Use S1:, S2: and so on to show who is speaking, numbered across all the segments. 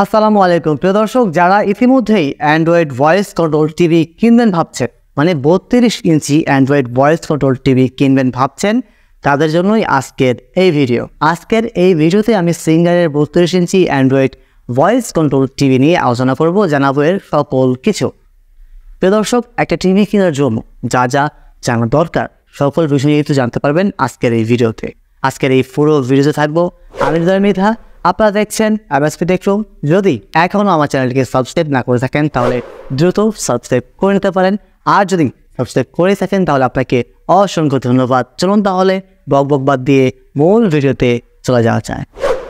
S1: আসসালামু আলাইকুম প্রিয় দর্শক, যারা ইতিমধ্যেই অ্যান্ড্রয়েড ভয়েস কন্ট্রোল টিভি কিনবেন ভাবছেন, মানে 32 ইঞ্চি অ্যান্ড্রয়েড ভয়েস কন্ট্রোল টিভি কিনবেন ভাবছেন, তাদের জন্যই আজকের এই ভিডিও। আজকের এই ভিডিওতে আমি সিঙ্গারের 32 ইঞ্চি অ্যান্ড্রয়েড ভয়েস কন্ট্রোল টিভি নিয়ে আলোচনা করব, জানাবো এর সকল কিছু। প্রিয় দর্শক, একটা টিভি কেনার জন্য যা যা জানা দরকার সকল বিষয় নিয়ে কিন্তু জানতে পারবেন আজকের এই ভিডিওতে। আজকের এই পুরো ভিডিওতে থাকবো আমি মৃধা। আপনারা দেখছেন এমএসপি টেক রুম। যদি এখনও আমার চ্যানেলটিকে সাবস্ক্রাইব না করে থাকেন তাহলে দ্রুত সাবস্ক্রাইব করে নিতে পারেন, আর যদি সাবস্ক্রাইব করে থাকেন তাহলে আপনাকে অসংখ্য ধন্যবাদ। চলুন তাহলে বক বাদ দিয়ে মূল ভিডিওতে চলে যাওয়া যায়।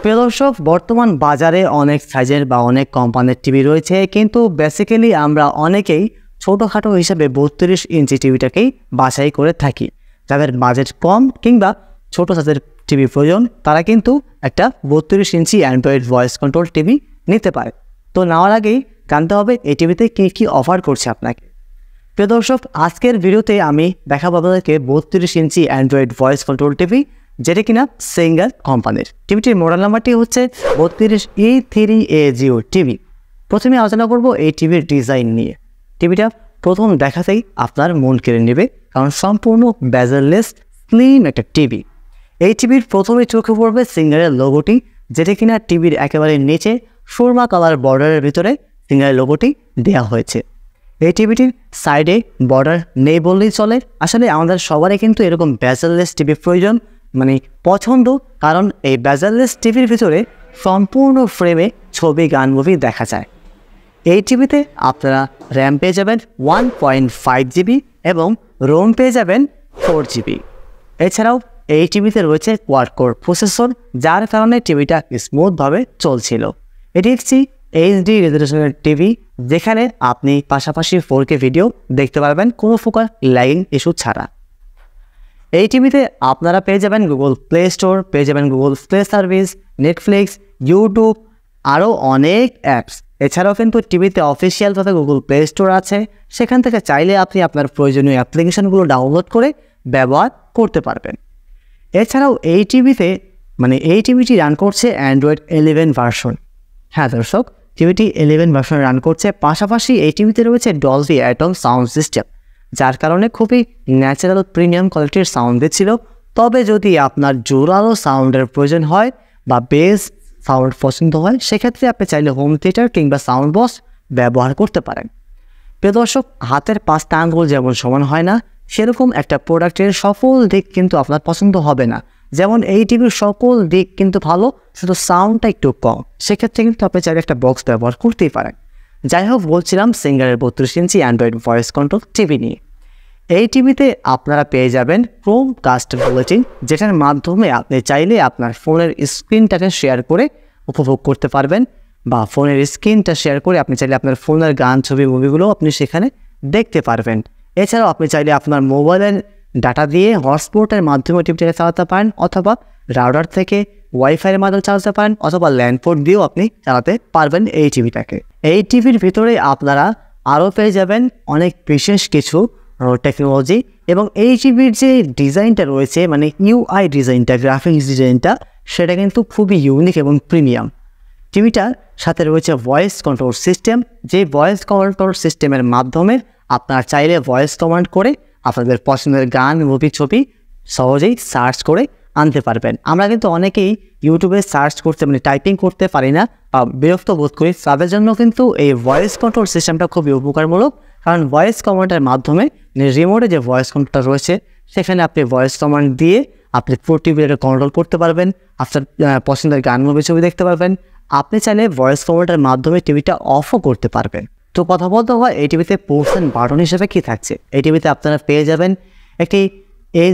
S1: প্রিয় দর্শক, বর্তমান বাজারে অনেক সাইজের বা অনেক কোম্পানির টিভি রয়েছে, কিন্তু বেসিক্যালি আমরা অনেকেই ছোটোখাটো হিসাবে 32 ইঞ্চি টিভিটাকেই বাছাই করে থাকি। যাদের বাজেট কম কিংবা ছোটো সাইজের টিভি প্রয়োজন তারা কিন্তু একটা 32 ইঞ্চি অ্যান্ড্রয়েড ভয়েস কন্ট্রোল টিভি নিতে পারে। তো নেওয়ার আগেই জানতে হবে এই টিভিতে কী কী অফার করছে আপনাকে। প্রিয় দর্শক, আজকের ভিডিওতে আমি দেখাবো আপনাদেরকে 32 ইঞ্চি অ্যান্ড্রয়েড ভয়েস কন্ট্রোল টিভি, যেটা কিনা সিঙ্গার কোম্পানির। টিভিটির মডেল নাম্বারটি হচ্ছে 32E3AGO টিভি। প্রথমে আলোচনা করব এই টিভির ডিজাইন নিয়ে। টিভিটা প্রথম দেখাতেই আপনার মন কেড়ে নেবে, কারণ সম্পূর্ণ বেজেললেস স্লিম একটা টিভি। এই টিভির প্রথমে চোখে পড়বে সিঙ্গারের লোগোটি, যেটা কিনা টিভির একেবারে নিচে সুরমা কালার বর্ডারের ভিতরে সিঙ্গারের লোগোটি দেওয়া হয়েছে। এই টিভিটির সাইডে বর্ডার নেই বললেই চলে। আসলে আমাদের সবারই কিন্তু এরকম বেজেললেস টিভি প্রয়োজন, মানে পছন্দ, কারণ এই বেজেললেস টিভির ভিতরে সম্পূর্ণ ফ্রেমে ছবি গান মুভি দেখা যায়। এই টিভিতে আপনারা র্যাম পেয়ে যাবেন 1.5 জিবি এবং রোম পেয়ে যাবেন 4 জিবি। এছাড়াও এই টিভিতে রয়েছে কোয়াড কোর প্রসেসর, যার কারণে টিভিটা স্মুথভাবে চলছিল। এটি একটি এইচডি রেজলিউশনের টিভি, যেখানে আপনি পাশাপাশি 4K ভিডিও দেখতে পারবেন কোনো প্রকার ল্যাগিং ইস্যু ছাড়া। এই টিভিতে আপনারা পেয়ে যাবেন গুগল প্লে স্টোর, পেয়ে যাবেন Google play service, Netflix, YouTube, আরও অনেক অ্যাপস। এছাড়াও কিন্তু টিভিতে অফিসিয়ালভাবে গুগল প্লে স্টোর আছে, সেখান থেকে চাইলে আপনি আপনার প্রয়োজনীয় অ্যাপ্লিকেশনগুলো ডাউনলোড করে ব্যবহার করতে পারবেন। এছাড়াও এই টিভিটি রান করছে অ্যান্ড্রয়েড 11 ভার্সন। হ্যাঁ দর্শক, টিভিটি 11 ভার্সন রান করছে। পাশাপাশি এই টিভিতে রয়েছে ডলবি অ্যাটম সাউন্ড সিস্টেম, যার কারণে খুবই ন্যাচারাল প্রিমিয়াম কোয়ালিটির সাউন্ড দিচ্ছিল। তবে যদি আপনার জোরালো সাউন্ডের প্রয়োজন হয় বা বেস সাউন্ড পছন্দ হয়, সেক্ষেত্রে আপনি চাইলে হোম থিয়েটার কিংবা সাউন্ড বক্স ব্যবহার করতে পারেন। প্রিয় দর্শক, হাতের 5টা আঙ্গুল যেমন সমান হয় না, সেরকম একটা প্রোডাক্টের সকল দিক কিন্তু আপনার পছন্দ হবে না। যেমন এই টিভির সকল দিক কিন্তু ভালো, শুধু সাউন্ডটা একটু কম, সেক্ষেত্রে কিন্তু আপনি চাইলে একটা বক্স ব্যবহার করতেই পারেন। যাই হোক, বলছিলাম সিঙ্গারের 32 ইঞ্চি অ্যান্ড্রয়েড ভয়েস কন্ট্রোল টিভি নিয়ে। এই টিভিতে আপনারা পেয়ে যাবেন ক্রোমকাস্ট বুলেটিন, যেটার মাধ্যমে আপনি চাইলে আপনার ফোনের স্ক্রিনটাকে শেয়ার করে উপভোগ করতে পারবেন, বা ফোনের স্ক্রিনটা শেয়ার করে আপনি চাইলে আপনার ফোনের গান, ছবি, মুভিগুলো আপনি সেখানে দেখতে পারবেন। এছাড়াও আপনি চাইলে আপনার মোবাইলের ডাটা দিয়ে হটস্পটের মাধ্যমে টিভিটাকে চালাতে পারেন, অথবা রাউটার থেকে ওয়াইফাইয়ের মাধ্যমে চালাতে পারেন, অথবা ল্যান্ড পোর্ট দিয়েও আপনি চালাতে পারবেন এই টিভিটাকে। এই টিভির ভিতরে আপনারা আরও পেয়ে যাবেন অনেক বিশেষ কিছু টেকনোলজি, এবং এই টিভির যে ডিজাইনটা রয়েছে, মানে ইউআই ডিজাইনটা, গ্রাফিক্স ডিজাইনটা, সেটা কিন্তু খুবই ইউনিক এবং প্রিমিয়াম। টিভিটার সাথে রয়েছে ভয়েস কন্ট্রোল সিস্টেম, যে ভয়েস কন্ট্রোল সিস্টেমের মাধ্যমে আপনারা চাইলে ভয়েস কমান্ড করে আপনাদের পছন্দের গান, মুভি, ছবি সহজেই সার্চ করে আনতে পারবেন। আমরা কিন্তু অনেকেই ইউটিউবে সার্চ করতে, মানে টাইপিং করতে পারি না বা বিরক্ত বোধ করি, তাদের জন্য কিন্তু এই ভয়েস কন্ট্রোল সিস্টেমটা খুবই উপকারমূলক। কারণ ভয়েস কমান্ডের মাধ্যমে রিমোটে যে ভয়েস কন্ট্রোলটা রয়েছে, সেখানে আপনি ভয়েস কমান্ড দিয়ে আপনি পুরো টিভিটাকে কন্ট্রোল করতে পারবেন, আপনার পছন্দের গান, মুভি, ছবি দেখতে পারবেন। আপনি চাইলে ভয়েস কমান্ডের মাধ্যমে টিভিটা অফও করতে পারবেন। তো কথা বলতে হয় এই টিভিতে পোর্টস অ্যান্ড বাটন হিসেবে কী থাকছে। এই টিভিতে আপনারা পেয়ে যাবেন একটি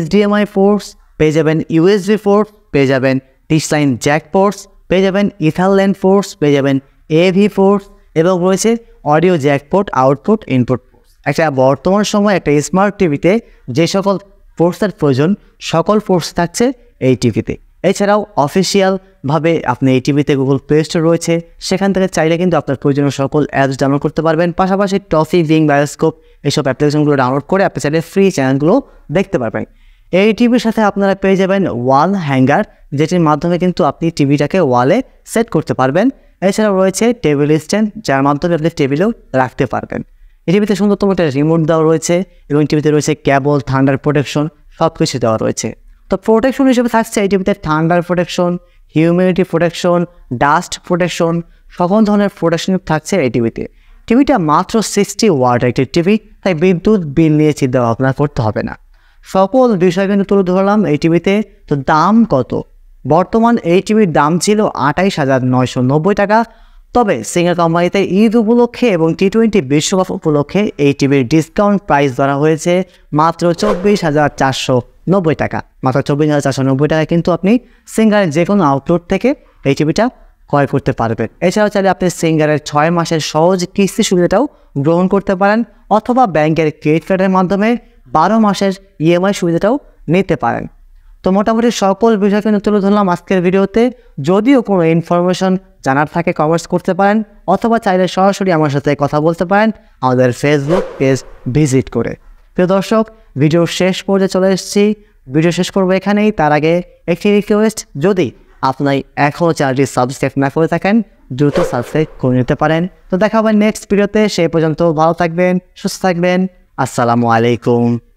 S1: HDMI পোর্টস, পেয়ে যাবেন USB পোর্ট, পেয়ে যাবেন ডিশ লাইন জ্যাক পোর্টস, পেয়ে যাবেন ইথারল্যান্ড পোর্টস, পেয়ে যাবেন AV পোর্টস, এবং রয়েছে audio Jack port, output, input ports. একটা বর্তমান সময় একটা স্মার্ট টিভিতে যে সকল পোর্টসের প্রয়োজন, সকল পোর্টস থাকছে এই টিভিতে। এছাড়াও অফিসিয়ালভাবে আপনি এই টিভিতে গুগল প্লে স্টোর রয়েছে, সেখান থেকে চাইলে কিন্তু আপনার প্রয়োজনীয় সকল অ্যাপস ডাউনলোড করতে পারবেন। পাশাপাশি টফি, বিং, বায়োস্কোপ এইসব অ্যাপ্লিকেশনগুলো ডাউনলোড করে আপনি চাইলে ফ্রি চ্যানেলগুলো দেখতে পারবেন। এই টিভির সাথে আপনারা পেয়ে যাবেন ওয়াল হ্যাঙ্গার, যেটির মাধ্যমে কিন্তু আপনি টিভিটাকে ওয়ালে সেট করতে পারবেন। এছাড়াও রয়েছে টেবিল স্ট্যান্ড, যার মাধ্যমে আপনি টেবিলেও রাখতে পারবেন। এই টিভিতে সুন্দরতম একটা রিমোট দেওয়া রয়েছে এবং টিভিতে রয়েছে কেবল, থান্ডার প্রোটেকশন, সব কিছু দেওয়া রয়েছে। তো প্রোটেকশন হিসেবে থাকছে এই টিভিতে thunder protection, humidity protection, dust protection, সকল ধরনের প্রোটেকশন থাকছে এই টিভিতে। টিভিটা মাত্র 60 ওয়াট একটি টিভি, তাই বিদ্যুৎ বিল নিয়ে চিন্তা ভাবনা করতে হবে না। সকল বিষয় কিন্তু তুলে ধরলাম এই টিভিতে। তো দাম কত? বর্তমান এই টিভির দাম ছিল 28,990 টাকা। তবে সিঙ্গার কোম্পানিতে ঈদ উপলক্ষে এবং টি-20 বিশ্বকাপ উপলক্ষে এই টিভির ডিসকাউন্ট প্রাইস ধরা হয়েছে মাত্র 24,490 টাকা। মাত্র 24,490 টাকায় কিন্তু আপনি সিঙ্গারের যে কোনো আউটলেট থেকে এই টিভিটা ক্রয় করতে পারবেন। এছাড়াও চাইলে আপনি সিঙ্গারের 6 মাসের সহজ কিস্তি সুবিধাটাও গ্রহণ করতে পারেন, অথবা ব্যাংকের ক্রেডিট কার্ডের মাধ্যমে 12 মাসের ইএমআই সুবিধাটাও নিতে পারেন। তো মোটামুটি সকল বিষয় কিন্তু তুলে ধরলাম আজকের ভিডিওতে। যদিও কোনো ইনফরমেশন জানার থাকে কমেন্টস করতে পারেন, অথবা চাইলে সরাসরি আমার সাথে কথা বলতে পারেন আমাদের ফেসবুক পেজ ভিজিট করে। প্রিয় দর্শক, ভিডিও শেষ পর্যায়ে চলে এসেছি। ভিডিও শেষ করবো এখানেই। তার আগে একটি রিকোয়েস্ট, যদি আপনি এখনও চ্যানেলটি সাবস্ক্রাইব না করে থাকেন দ্রুত সাবস্ক্রাইব করে নিতে পারেন। তো দেখা হবে নেক্সট ভিডিওতে। সেই পর্যন্ত ভালো থাকবেন, সুস্থ থাকবেন। আসসালামু আলাইকুম।